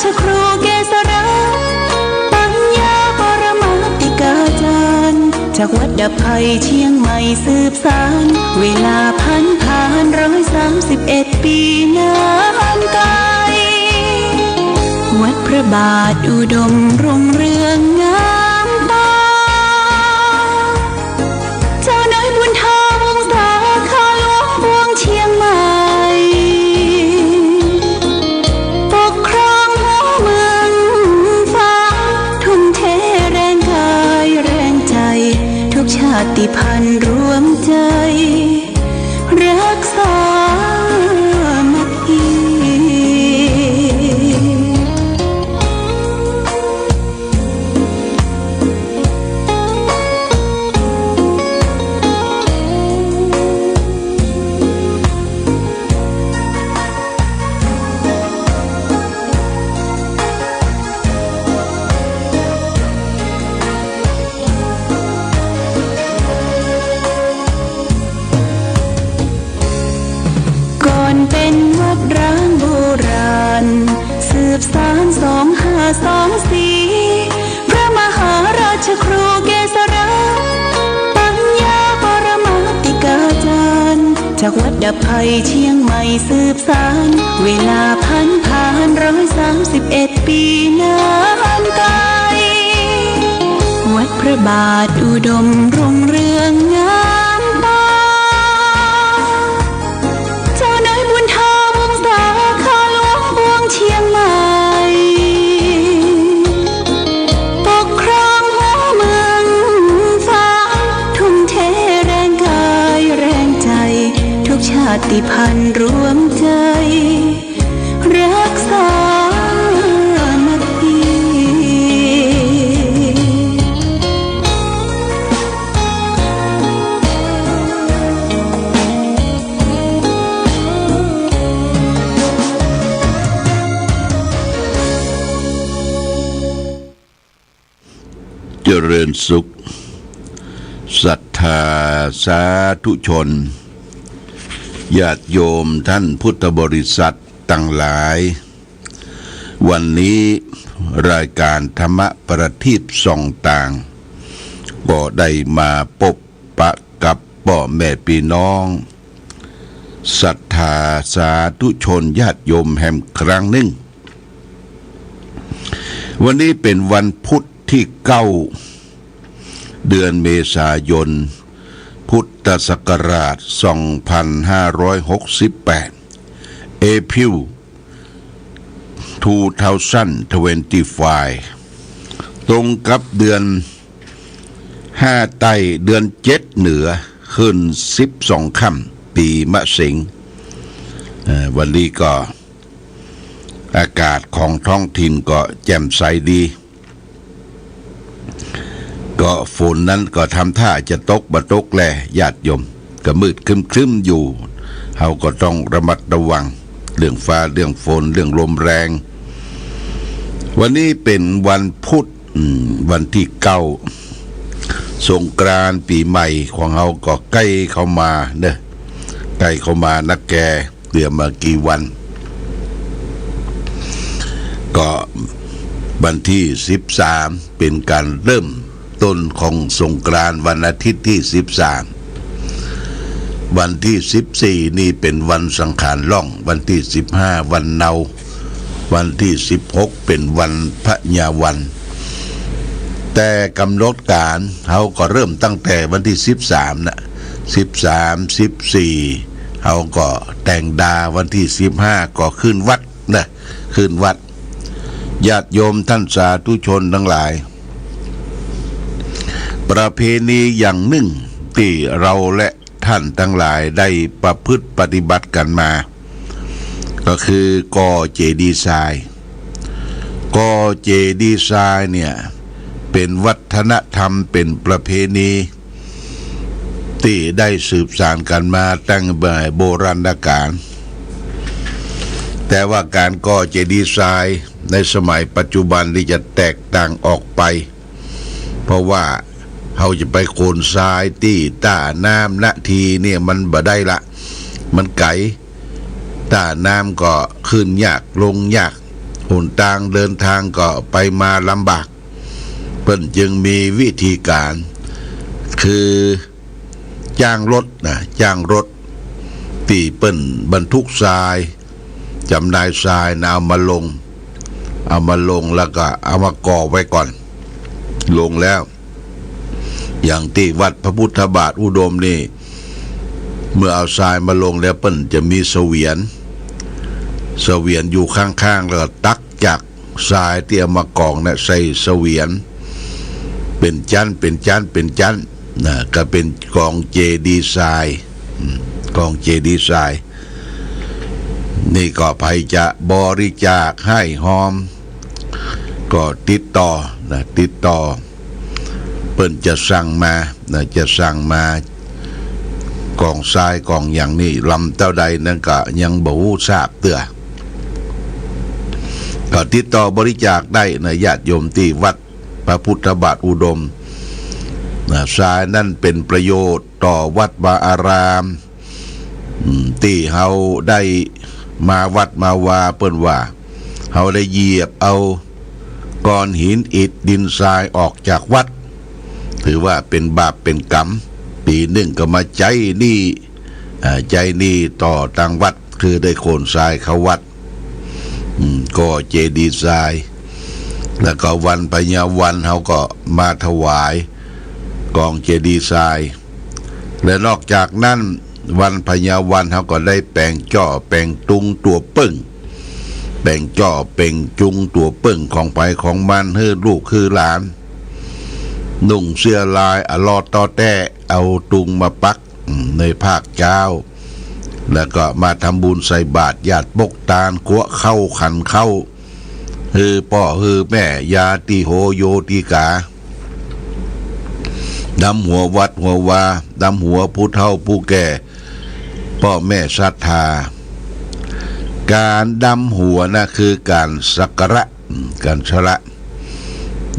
ชครูเกษราปัญญาปรมาติกาจารย์จากวัดดับภัยเชียงใหม่สืบสานเวลาผ่าน131 ปีนานไกลวัดพระบาทอุดมรุ่งเรืองงามตาเจ้านายบุญธาวงศาข้าหลวงพวงเชียงใหม่ปกครองหัวเมืองฟ้าทุ่มเทแรงกายแรงใจทุกชาติพันธุ์รวมใจรักษามัคคีเป็นวัดร้างโบราณสืบสาน2524พระมหาราชครูเกษราปัญญาปรมาติกาจารย์จากวัดดับภัยเชียงใหม่สืบสานเวลาผ่าน131 ปีนานไกลวัดพระบาทอุดมรุ่งเรืองงามตาเชียงใหม่ปกครองหัวเมืองฟ้าทุ่มเทแรงกายแรงใจทุกชาติพันธุ์รวมใจรักษามัคคีเจริญสุขศรัทธาสาธุชนญาติโยมท่านพุทธบริษัททั้งหลายวันนี้รายการธรรมประทีปส่องต่างก็ได้มาพบปะกับพ่อแม่พี่น้องศรัทธาสาธุชนญาติโยมแห่งครั้งหนึ่งวันนี้เป็นวันพุธที่9เดือนเมษายนพุทธศักราช2568 April 2025 ตรงกับเดือน5ใต้เดือน7เหนือขึ้น12ค่ำปีมะเสงวันนี้ก็อากาศของท้องถิ่นก็แจ่มใสดีก็ฝนนั้นก็ทำท่าจะตกบ่ตกแลญาติโยมก็มืดครึ้มๆอยู่เฮาก็ต้องระมัดระวังเรื่องฟ้าเรื่องฝนเรื่องลมแรงวันนี้เป็นวันพุธวันที่9สงกรานต์ปีใหม่ของเฮาก็ใกล้เข้ามาเด้อใกล้เข้ามานักแกเหลือมากี่วันก็วันที่13เป็นการเริ่มต้นของสงกรานต์วันอาทิตย์ที่13วันที่14นี่เป็นวันสังขารล่องวันที่15วันเนาวันที่16เป็นวันพระญาวันแต่กำหนดการเขาก็เริ่มตั้งแต่วันที่13นะ13 14เขาก็แต่งดาวันที่15ก็ขึ้นวัดนะขึ้นวัดญาติโยมท่านสาธุชนทั้งหลายประเพณีอย่างหนึ่งที่เราและท่านทั้งหลายได้ประพฤติปฏิบัติกันมาก็คือก่อเจดีย์ทรายก่อเจดีย์ทรายเนี่ยเป็นวัฒนธรรมเป็นประเพณีที่ได้สืบสานกันมาตั้งแต่โบราณกาลแต่ว่าการก่อเจดีย์ทรายในสมัยปัจจุบันที่จะแตกต่างออกไปเพราะว่าเขาจะไปโคนทรายที่ต้าน้ำนาทีเนี่ยมันบ่ได้ละมันไกลต้าน้ำก็ขึ้นยากลงยากโค หนทางเดินทางก็ไปมาลำบากเพิ่นจึงมีวิธีการคือจ้างรถที่เปิ้นบรรทุกทรายจำหน่ายทรายนะเอามาลงแล้วก็เอามาก่อไว้ก่อนลงแล้วอย่างที่วัดพระพุทธบาทอุดมนี่เมื่อเอาทรายมาลงแล้วเปิ้นจะมีเสวียนอยู่ข้างๆแล้วก็ตักจากทรายที่เอามากองนะใส่เสวียนเป็นชั้นนะก็เป็นกองเจดีย์ทรายนี่ก็ใครจะบริจาคให้หอมก็ติดต่อเปิ้นจะสั่งมากองทรายกองอย่างนี้ลำเท่าใดนั่นก็ยังบ่ฮู้ทราบเตื้อก็ติดต่อบริจาคได้นะญาติโยมที่วัดพระพุทธบาทอุดมทรายนั่นเป็นประโยชน์ต่อวัดวาอารามที่เฮาได้มาวัดมาวาเปิ้นว่าเฮาได้เหยียบเอาก้อนหินอิฐดินทรายออกจากวัดถือว่าเป็นบาปเป็นกรรมปีหนึ่งก็มาใจนี่ต่อทางวัดคือได้โคนทรายเข้าวัดก็เจดีย์ทรายแล้วก็วันพญาวันเขาก็มาถวายกองเจดีย์ทรายและนอกจากนั้นวันพญาวันเขาก็ได้แปลงจ่อแปลงตุงตัวปึ้งแปลงจ่อแปลงจุงตัวปึ้งของไปของมันให้ลูกคือหลานนุ่งเสื้อลายอลอตอแต้เอาตุงมาปักในภาคเจ้าแล้วก็มาทำบุญใส่บาตรญาติปกตาลกัวเข้าขันเข้าฮือพ่อฮือแม่ยาติโหโยติกาดำหัววัดหัววาดำหัวผู้เฒ่าผู้แก่พ่อแม่ศรัทธาการดำหัวนะคือการสักการะการชละ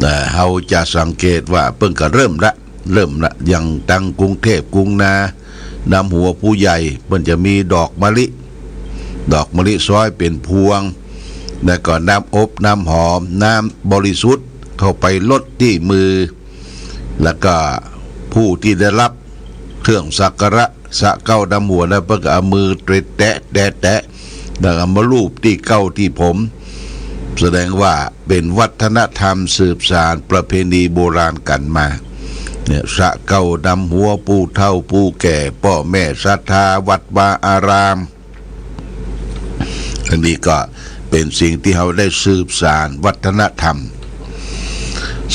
แต่เราจะสังเกตว่าเพิ่งก็เริ่มละอย่างตังกรุงเทพกรุงนานำหัวผู้ใหญ่เพิ่นจะมีดอกมะลิซ้อยเป็นพวงแล้วก็น้ำอบน้ำหอมน้ำบริสุทธิ์เข้าไปลดที่มือแล้วก็ผู้ที่ได้รับเครื่องสักการะสะเก้าดำหัวแล้วเพิ่นก็เอามือแตะแล้วก็มาลูบที่เก้าที่ผมแสดงว่าเป็นวัฒนธรรมสืบสานประเพณีโบราณกันมาเนี่ยสะเก้าดำหัวผู้เฒ่าผู้แก่พ่อแม่ศรัทธาวัดวาอารามอันนี้ก็เป็นสิ่งที่เราได้สืบสานวัฒนธรรม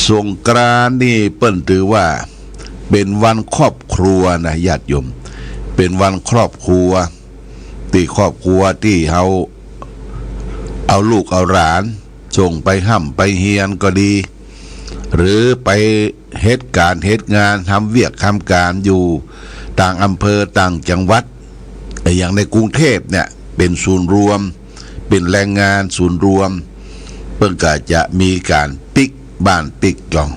สงกรานต์นี่เปิ้นถือว่าเป็นวันครอบครัวนะญาติโยมเป็นวันครอบครัวที่เราเอาลูกเอาหลานส่งไปห้ำไปเฮียนก็ดีหรือไปเหตุงานทำเวียกทำการอยู่ต่างอำเภอต่างจังหวัดอย่างในกรุงเทพเนี่ยเป็นศูนย์รวมเป็นแรงงานศูนย์รวมเพิ่งก็จะมีการปิกบ้านปิกจอง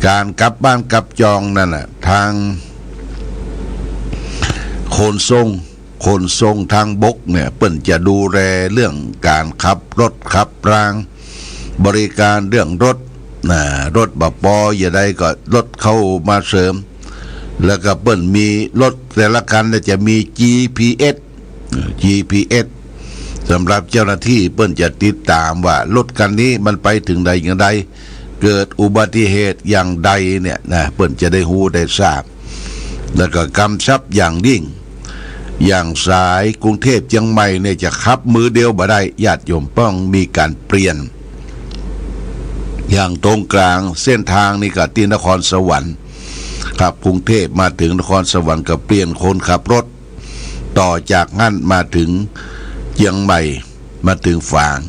การกลับบ้านกลับจองนั่นน่ะทางขนส่งทางบกเนี่ยเปิ้นจะดูแลเรื่องการขับรถขับรางบริการเรื่องรถบปอย่าใดก็รถเข้ามาเสริมแล้วก็เปิ้นมีรถแต่ละคันจะมี GPS สำหรับเจ้าหน้าที่เปิ้นจะติดตามว่ารถคันนี้มันไปถึงใดอย่างใดเกิดอุบัติเหตุอย่างใดเนี่ยนะเปิ้นจะได้รู้ได้ทราบแล้วก็กำชับอย่างยิ่งอย่างสายกรุงเทพเชียงใหม่เนี่ยจะขับมือเดียวบ่ได้ญาติโยมต้องมีการเปลี่ยนอย่างตรงกลางเส้นทางนี่ก็ที่นครสวรรค์ครับกรุงเทพมาถึงนครสวรรค์ก็เปลี่ยนคนขับรถต่อจากนั้นมาถึงเชียงใหม่มาถึงฝาง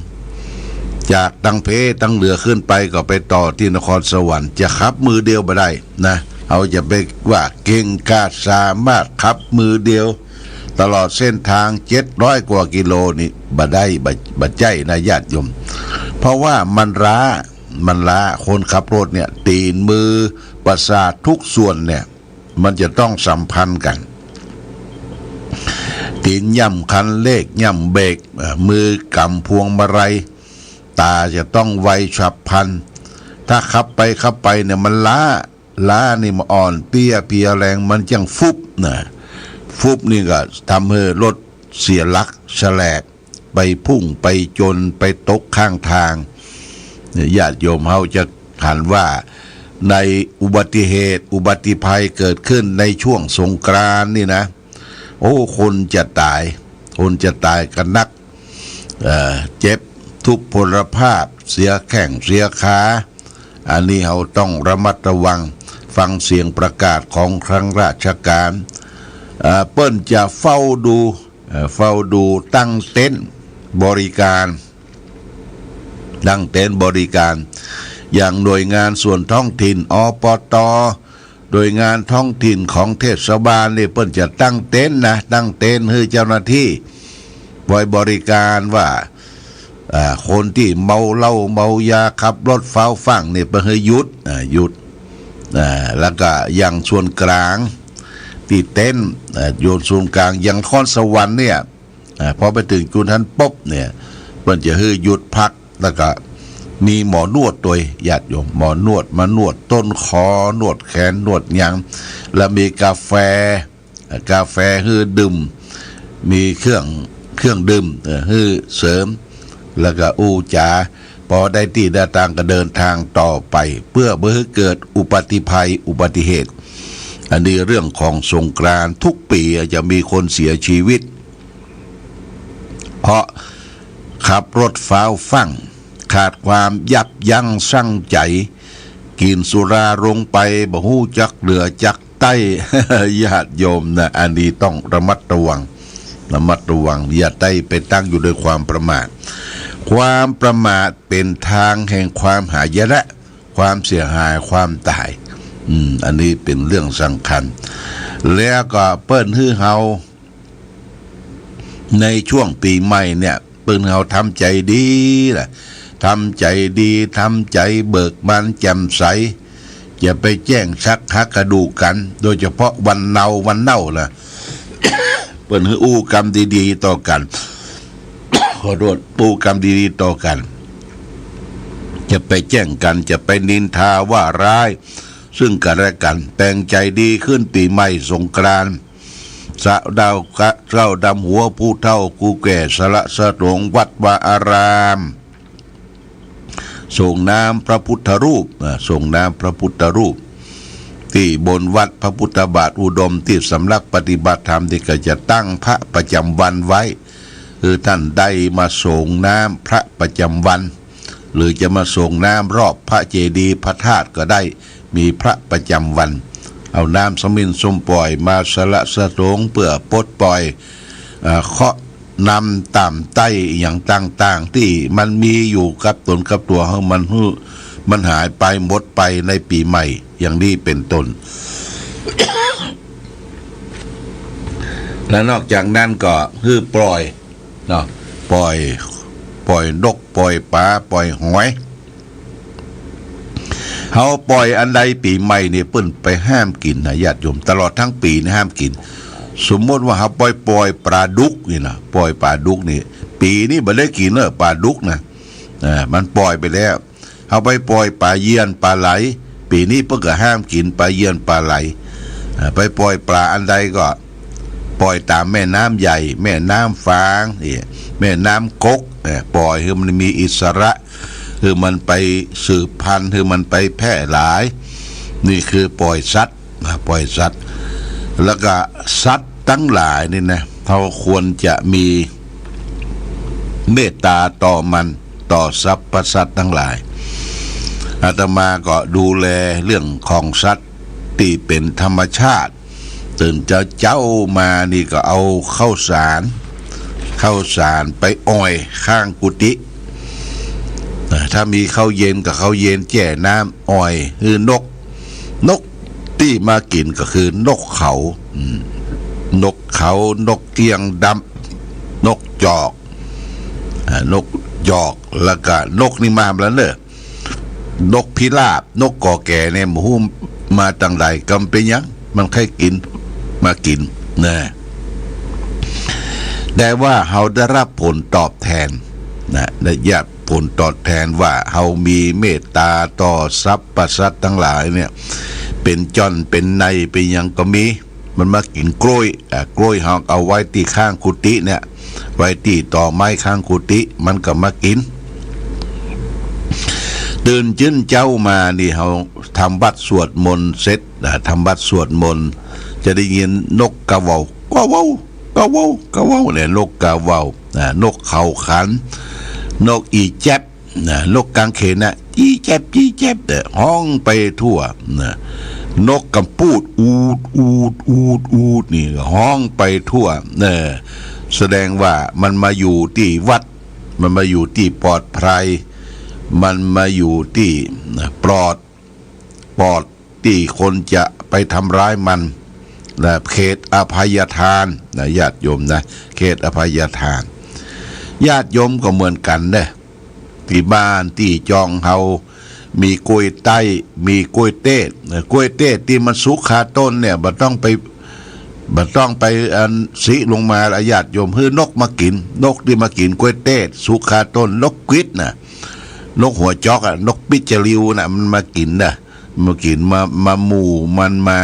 จากตังเพตังเหลือขึ้นไปก็ไปต่อที่นครสวรรค์จะขับมือเดียวบ่ได้นะเอาจะไปว่าเก่งกาจสามารถขับมือเดียวตลอดเส้นทาง700กว่ากิโลนี่บ่ได้บ่ใจนะญาติโยมเพราะว่ามันล้าคนขับรถเนี่ยตีนมือประสาททุกส่วนเนี่ยมันจะต้องสัมพันธ์กันตีนย่ำคันเร่งย่ำเบรกมือกำพวงมาลัย ตาจะต้องไวฉับพลันถ้าขับไปเนี่ยมันล้านี่มันอ่อนเปียแรงมันจังฟุบนะฟุบนี่ก็ทำให้รถเสียหลักแฉลบไปพุ่งไปจนไปตกข้างทางญาติโยมเฮาจะหันว่าในอุบัติเหตุอุบัติภัยเกิดขึ้นในช่วงสงกรานต์นี่นะโอ้คนจะตายกันนักเจ็บทุพพลภาพเสียแข้งเสียขาอันนี้เราต้องระมัดระวังฟังเสียงประกาศของครั้งราชการเปิ้นจะเฝ้าดูตั้งเต็นท์บริการอย่างหน่วยงานส่วนท้องถิ่นอปตโดยงานท้องถิ่นของเทศบาลนี่เปิ้นจะตั้งเต็นท์ให้เจ้าหน้าที่บริการว่าคนที่เมาเหล้าเมายาขับรถฟ้าฟังเนี่ยเปิ้นให้หยุดแล้วก็อย่างส่วนกลางที่เต็นท์โยนส่วนกลางอย่างนครสวรรค์เนี่ยพอไปถึงจุดนั้นปุ๊บเนี่ยเปิ้นจะให้หยุดพักแล้วก็มีหมอนวดตัวญาติโยมหมอนวดมานวดต้นคอนวดแขนนวดหยังแล้วมีกาแฟให้ดื่มมีเครื่องดื่มให้เสริมแล้วก็อูจาพอได้ที่ได้ทางก็เดินทางต่อไปเพื่อไม่ให้เกิดอุบัติเหตุอันนี้เรื่องของสงกรานต์ทุกปีจะมีคนเสียชีวิตเพราะขับรถฟ้าฟั่งขาดความยับยั้งชั่งใจกินสุราลงไปบ่ฮู้จักเหลือจักใต้ ญาติโยมนะอันนี้ต้องระมัดระวังอย่าได้ไปตั้งอยู่ด้วยความประมาทเป็นทางแห่งความหายนะความเสียหายความตายอันนี้เป็นเรื่องสำคัญแล้วก็เปิ้นฮื้อเฮาในช่วงปีใหม่เนี่ยเปิ้นเฮาทำใจดีล่ะทำใจเบิกบานแจ่มใสอย่าไปแจ้งชักหักกระดูกกันโดยเฉพาะวันเน่าล่ะ เปิ้นฮื้ออู้กรรมดีๆต่อกัน ขอโทษปูกรรมดีๆต่อกันจะไปแจ้งกันจะไปนินทาว่าร้ายซึ่งกันและกันแต่งใจดีขึ้นปีใหม่สงกรานต์สะดาวกะเจ้าดำหัวผู้เฒ่ากูแก่สละสะหลวงวัดวาอารามส่งน้ำพระพุทธรูปที่บนวัดพระพุทธบาทอุดมที่สำนักปฏิบัติธรรมที่ก็จะตั้งพระประจำวันไว้คือท่านได้มาส่งน้ำพระประจำวันหรือจะมาส่งน้ำรอบพระเจดีย์พระธาตุก็ได้มีพระประจำวันเอาน้ำสมินสมปล่อยมาสละสะสงเพื่อปลดปล่อยเคาะนำตามใต้อย่างต่างๆที่มันมีอยู่กับตนกับตัวของมันหายไปหมดไปในปีใหม่อย่างนี้เป็นต้น และนอกจากนั้นก็คือปล่อยนกปล่อยปลาปล่อยหอยเฮาปล่อยอันใดปีใหม่นี่เปิ้นไปห้ามกินนะญาติโยมตลอดทั้งปีนี่ห้ามกินสมมติว่าเฮาปล่อยปลาดุกนี่นะปล่อยปลาดุกนี่ปีนี้บ่ได้กินปลาดุกนะมันปล่อยไปแล้วเฮาไปปล่อยปลาเยี่ยนปลาไหลปีนี้เพิ่นก็ห้ามกินปลาเยี่ยนปลาไหลไปปล่อยปลาอันใดก็ปล่อยตามแม่น้ำใหญ่แม่น้ำฟางนี่แม่น้ำกกปล่อยให้มันมีอิสระคือมันไปสืบพันธุ์คือมันไปแพร่หลายนี่คือปล่อยสัตว์แล้วก็สัตว์ทั้งหลายนี่นะเราควรจะมีเมตตาต่อมันต่อสรรพสัตว์ทั้งหลายอาตมาก็ดูแลเรื่องของสัตว์ที่เป็นธรรมชาติตื่นเจ้ามานี่ก็เอาข้าวสารไปอ้อยข้างกุฏิถ้ามีข้าวเย็นกับข้าวเย็นแจ่น้ำอ้อยคือนกที่มากินก็คือนกเขานกเกียงดำนกจอกแล้วก็นกนี่มาแล้วเนอะนกพิราบนกกอแก่เนี่ยหมูมาตั้งใดกำเป็นยังมันแค่กินมากินนะแต่ว่าเราได้รับผลตอบแทนนะได้รับผ ผลตอบแทนว่าเฮามีเมตตาต่อสรรพสัตว์ทั้งหลายเนี่ยเป็นจ้อนเป็นในเป็นหยังก็มีมันมากินกล้วยกล้วยเฮาเอาไว้ที่ข้างกุฏิเนี่ยไว้ที่ต่อไม้ข้างกุฏิมันก็มากินตื่นจิ้นเจ้ามานี่เฮาทำบัดสวดมนต์เสร็จทำบัดสวดมนต์จะได้ยินนกกระเว้ากะเว้ากะเว้ากะเว้าเนี่ยนกกะเว้านกเขาขันนกอีแจ๊บนกกางเขนน่ะจี้แจ๊บจี้แจ๊บห้องไปทั่วนกกำปูดอูดอูดอูดอูดนี่ห้องไปทั่วแสดงว่ามันมาอยู่ที่วัดมันมาอยู่ที่ปลอดภัยมันมาอยู่ที่ปลอดที่คนจะไปทำร้ายมันนะเขตอภัยทานนะญาติโยมนะเขตอภัยทานญาติโยมก็เหมือนกันเด้ที่บ้านที่จองเฮามีกล้วยไต้มีกล้วยเต้กล้วยเต้ที่มันสุกคาต้นเนี่ยบ่ต้องไปอันสิลงมาญาติโยมคือนกมากินนกที่มากินกล้วยเต้สุกคาต้นนกกวิดน่ะนกหัวจอกนกปิจลิวน่ะมันมากินมากินมาหมู่มันมา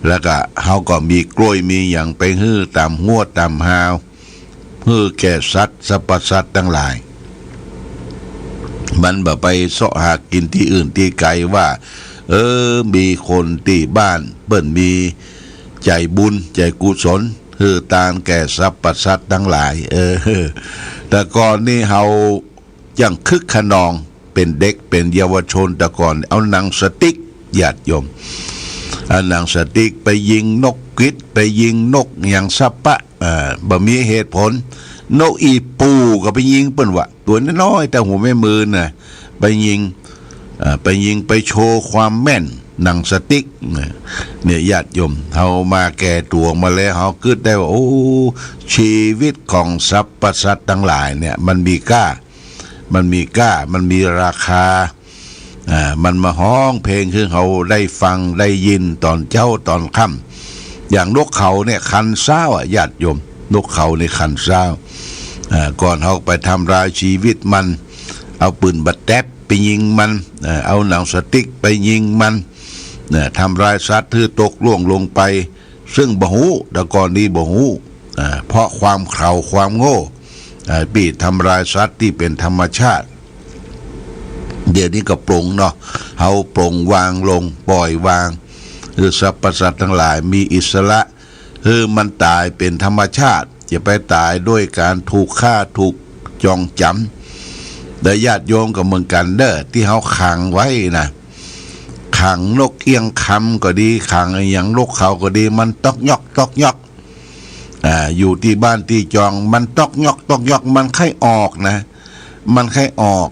แล้วก็เฮาก็มีกล้วยมีอย่างไปฮื้อตามหัวตามหาวฮื้อแก่สัตว์สรรพสัตว์ทั้งหลายมันบ่ไปเสาะหากินที่อื่นที่ไกลว่ามีคนที่บ้านเปิ้นมีใจบุญใจกุศลคือตามแก่สรรพสัตว์ทั้งหลายแต่ก่อนนี่เฮายังคึกขนองเป็นเด็กเป็นเยาวชนแต่ก่อนเอาหนังสติ๊กญาติโยมเอาหนังสติ๊กไปยิงนกกวิดไปยิงนกอย่างสัปปะบ่มีเหตุผลนกอีปูก็ไปยิงเปิ้นว่าตัวน้อยแต่หัวแม่มือน่ะไปยิงไปโชว์ความแม่นหนังสติ๊กเนี่ยญาติโยมเฮามาแก่ตัวมาแล้วเฮาคิดได้ว่าโอ้ชีวิตของสรรพสัตว์ทั้งหลายเนี่ยมันมีค่ามันมีราคามันมาฮ้องเพลงคือเขาได้ฟังได้ยินตอนเช้าตอนค่ำอย่างนกเขาเนี่ยคันเศร้าญาติโยมนกเขาในคันเศร้าก่อนเขาไปทำลายชีวิตมันเอาปืนบัดแทบไปยิงมันเอาหนังสติ๊กไปยิงมันทำลายสัตว์ที่ตกล่วงลงไปซึ่งบ่ฮู้แต่ก่อนนี้บ่ฮู้เพราะความเขลาความโง่ปีทำลายสัตว์ที่เป็นธรรมชาติเดี๋ยวนี้ก็ปลงเนาะเฮาปลงวางลงปล่อยวางคือสรรพสัตว์ทั้งหลายมีอิสระคือมันตายเป็นธรรมชาติจะไปตายด้วยการถูกฆ่าถูกจองจำแต่ญาติโยมก็เหมือนกันเด้อที่เฮาขังไว้นะขังนกเอี้ยงคำก็ดีขังอย่างนกเขาก็ดีมันตอกยอกอยู่ที่บ้านที่จองมันตอกยอกมันไข้ออกนะมันไข้ออก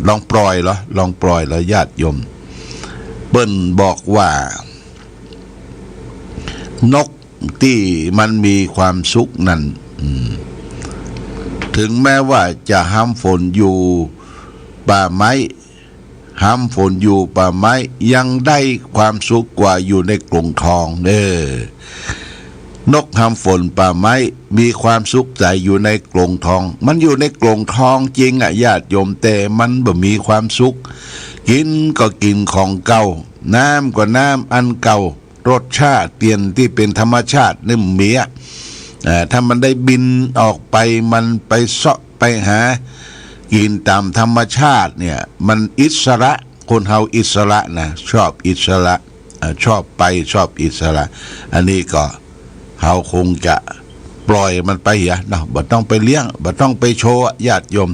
ลองปล่อยเหรอญาติโยมเปิ้นบอกว่านกที่มันมีความสุขนั้นถึงแม้ว่าจะห้ามฝนอยู่ป่าไม้ห้ามฝนอยู่ป่าไม้ยังได้ความสุขกว่าอยู่ในกรงทองนกห้ามฝนป่าไม้มีความสุขใจอยู่ในกรงทองมันอยู่ในกรงทองจริงญาติโยมแต่มันบ่มีความสุขกินก็กินของเก่าน้ำก็น้ำอันเก่ารสชาติเปลี่ยนที่เป็นธรรมชาตินี่เมียถ้ามันได้บินออกไปมันไปเสาะไปหากินตามธรรมชาติเนี่ยมันอิสระคนเฮาอิสระนะชอบอิสระชอบอิสระอันนี้ก็เฮาคงจะปล่อยมันไปเนาะบ่ต้องไปเลี้ยงบ่ต้องไปโชว์ญาติโยม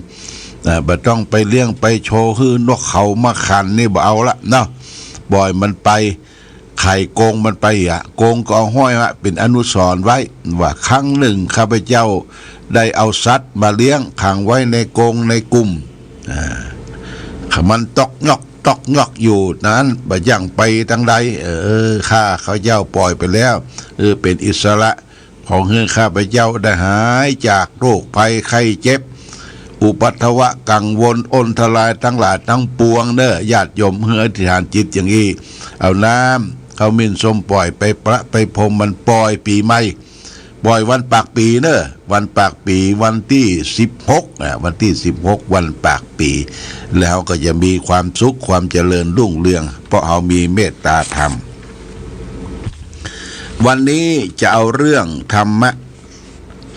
บ่ต้องไปเลี้ยงไปโชว์คือนกเขามาขันนี่บ่เอาละเนาะปล่อยมันไปไข่โกงมันไปโกงก็ห้อยเป็นอนุสรณ์ไว้ว่าครั้งหนึ่งข้าพเจ้าได้เอาสัตว์มาเลี้ยงขังไว้ในกรงในกลุ่มมันตอกยอกอยู่นั้นบ่ยังไปทางใดข้าเขาเจ้าปล่อยไปแล้วเป็นอิสระของข้าพเจ้าได้หายจากโรคภัยไข้เจ็บอุปัฏฐวะกังวลอนทลายทั้งหลายทั้งปวงญาติโยมอธิษฐานจิตอย่างนี้เอาน้ำเขามินสมปล่อยไปประไปพรมมันปล่อยปีใหม่ ปล่อยวันปากปีเนอะวันปากปีวันที่16วันที่16วันปากปีแล้วก็จะมีความสุขความเจริญรุ่งเรืองเพราะเรามีเมตตาธรรมวันนี้จะเอาเรื่องธรรมะ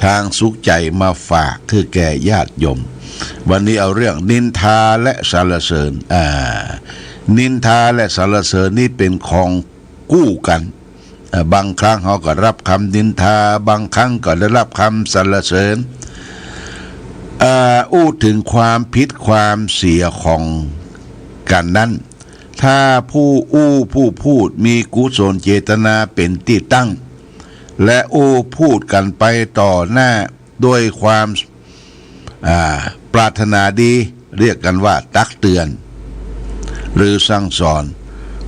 ทางสุขใจมาฝากคือแก่ญาติโยมวันนี้เอาเรื่องนินทาและสรรเสริญนินทาและสรรเสริญนี่เป็นของกู้กันบางครั้งเขาก็รับคำนินทาบางครั้งก็ได้รับคำสรรเสริญอู้ถึงความผิดความเสียของกันนั้นถ้าผู้พูดมีกุศลเจตนาเป็นที่ตั้งและพูดกันไปต่อหน้าด้วยความปรารถนาดีเรียกกันว่าตักเตือนหรือสั่งสอน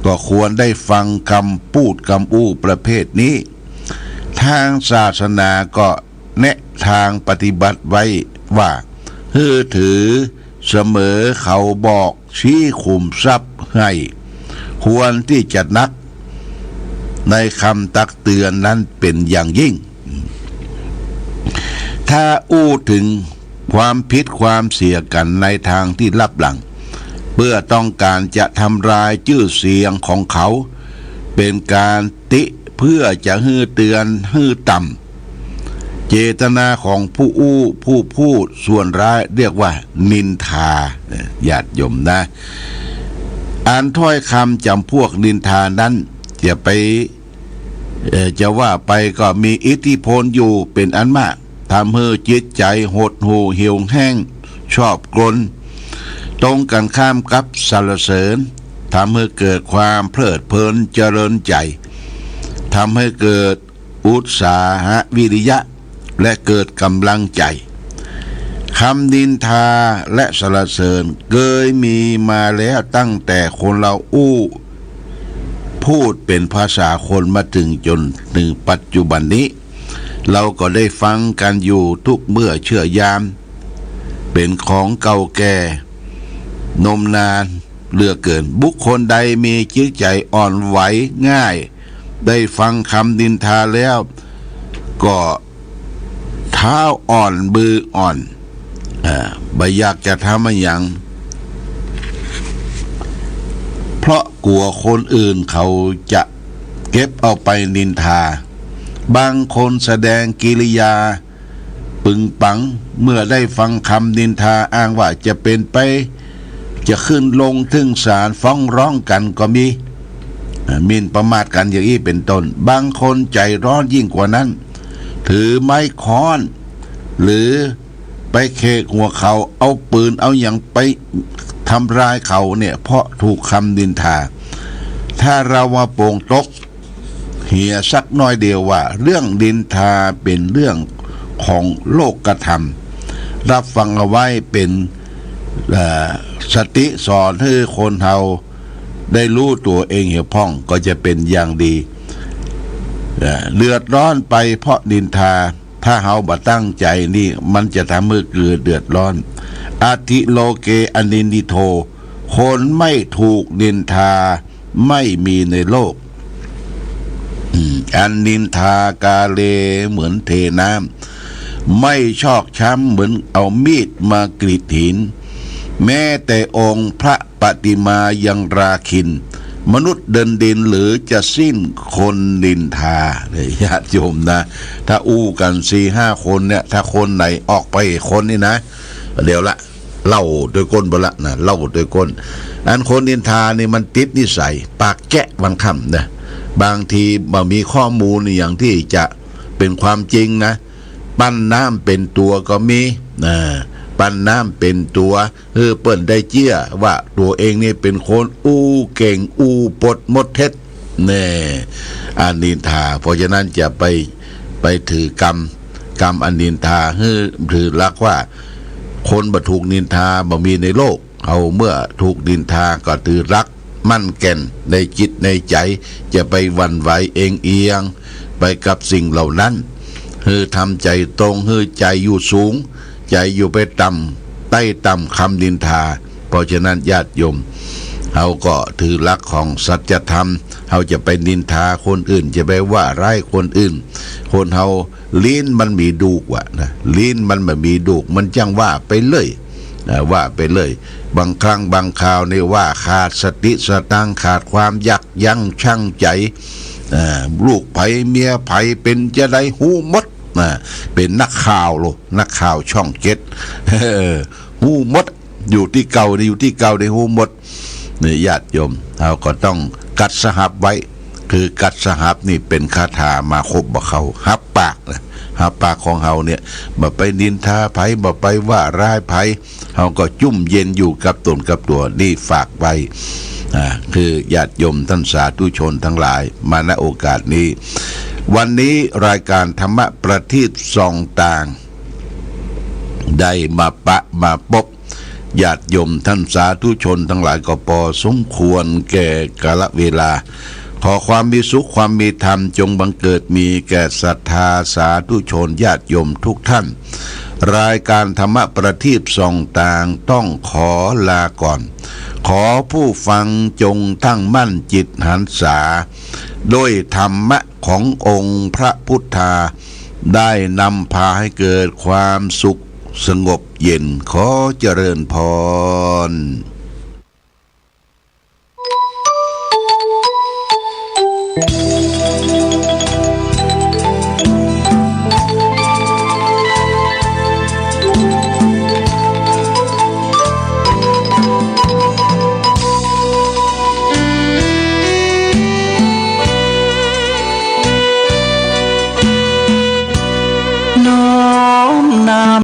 ก็ควรได้ฟังคำพูดคำประเภทนี้ทางศาสนาก็แนะทางปฏิบัติไว้ว่าถือเสมอเขาบอกชี้ขุมทรัพย์ให้ควรที่จะนักในคำตักเตือนนั้นเป็นอย่างยิ่งถ้าถึงความผิดความเสียกันในทางที่ลับหลังเพื่อต้องการจะทำลายชื่อเสียงของเขาเป็นการติเพื่อจะเตือนต่ำเจตนาของผู้พูดส่วนร้ายเรียกว่านินทาญาติโยมนะอ่านถ้อยคำจำพวกนินทานั้นจะว่าไปก็มีอิทธิพลอยู่เป็นอันมากทำให้จิตใจหดหู่เหี่ยวแห้งชอบกลนตรงกันข้ามกับสรรเสริญทำให้เกิดความเพลิดเพลินเจริญใจทำให้เกิดอุตสาหะวิริยะและเกิดกำลังใจคำนินทาและสรรเสริญเคยมีมาแล้วตั้งแต่คนเราพูดเป็นภาษาคนมาถึงจนถึงปัจจุบันนี้เราก็ได้ฟังกันอยู่ทุกเมื่อเชื่อยามเป็นของเก่าแก่นมนานเหลือเกินบุคคลใดมีจิตใจอ่อนไหวง่ายได้ฟังคำนินทาแล้วก็เท้าอ่อนมืออ่อนบ่อยากจะทำอะไรอย่างเพราะกลัวคนอื่นเขาจะเก็บเอาไปนินทาบางคนแสดงกิริยาปึงปังเมื่อได้ฟังคำนินทาอ้างว่าจะเป็นไปจะขึ้นลงถึงศาลฟ้องร้องกันก็มีหมิ่นประมาทกันอย่างนี้เป็นต้นบางคนใจร้อนยิ่งกว่านั้นถือไม้ค้อนหรือไปเคกหัวเขาเอาปืนเอาอย่างไปทำร้ายเขาเนี่ยเพราะถูกคำนินทาถ้าเรามาโป่งตกเหี่ยสักน้อยเดียวว่าเรื่องนินทาเป็นเรื่องของโลกธรรมรับฟังเอาไว้เป็นสติสอนให้คนเราได้รู้ตัวเองเหี่ยวพ่องก็จะเป็นอย่างดีเดือดร้อนไปเพราะนินทาถ้าเฮาบ่ตั้งใจนี่มันจะทำให้เกิดเดือดร้อนอาทิโลเกอนินดิโทคนไม่ถูกนินทาไม่มีในโลกอันนินทากาเลเหมือนเทน้ำไม่ชอกช้ำเหมือนเอามีดมากรีดหินแม้แต่องค์พระปฏิมายังราคินมนุษย์เดินดินหรือจะสิ้นคนนินทาเนี่ยญาติโยมนะถ้ากัน4-5 คนเนี่ยถ้าคนไหนออกไปคนนี่นะเดี๋ยวละเล่าโดยก้นบ่ละนะเล่าโดยก้นอันคนนินทานี่มันติดนิสัยปากแกะบางคำนะบางทีบ่มีข้อมูลอย่างที่จะเป็นความจริงนะปั้นน้ำเป็นตัวก็มีปั้นน้ำเป็นตัวเปิ้นได้เจี้ยว่าตัวเองนี่เป็นคนเก่งปดมดเท็จแน่อันนินทาเพราะฉะนั้นจะไปถือกรรมอันนินทาถือลักว่าคนบ่ถูกนินทาบ่มีในโลกเอาเมื่อถูกนินทาก็ถือรักมั่นแก่นในจิตในใจจะไปหวั่นไหวเอียงไปกับสิ่งเหล่านั้นทำใจตรงใจอยู่สูงใจอยู่ไปต่ำใต้ต่ำคำนินทาเพราะฉะนั้นญาติโยมเขาก็ถือหลักของสัจธรรมเขาจะไปนินทาคนอื่นจะไปว่าร้ายคนอื่นคนเขา ลิ้นมันมีดูกว่ะนะลิ้นมันไม่มีดูกมันจังว่าไปเลยว่าไปเลย บางครั้งบางคราวนี่ว่าขาดสติสตังขาดความยักยั้งชั่งใจลูกไผเมียไผเป็นจะได้หูมดเป็นนักข่าวโลนักข่าวช่องเจ็ดหูมดอยู่ที่เก่าอยู่ที่เก่าในหูมดเนี่ยญาติโยมเราก็ต้องกัดสหับไว้คือกัดสหับนี่เป็นคาถามาคบบ่เขาหับปากนะหับปากของเฮาเนี่ยบ่ไปนินทาไผบ่ไปว่าร้ายไผเฮาก็จุ่มเย็นอยู่กับตนกับตัวนี่ฝากไว้คือญาติโยมท่านสาธุชนทั้งหลายมาณโอกาสนี้วันนี้รายการธรรมะประทีปส่องต่างได้มาปะมาพบญาติโยมท่านสาธุชนทั้งหลายก็พอสมควรแก่กาลเวลาขอความมีสุขความมีธรรมจงบังเกิดมีแก่ศรัทธาสาธุชนญาติโยมทุกท่านรายการธรรมะประทีปส่องต่างต้องขอลาก่อนขอผู้ฟังจงตั้งมั่นจิตหันษาด้วยธรรมะขององค์พระพุทธาได้นำพาให้เกิดความสุขสงบเย็นขอเจริญพร「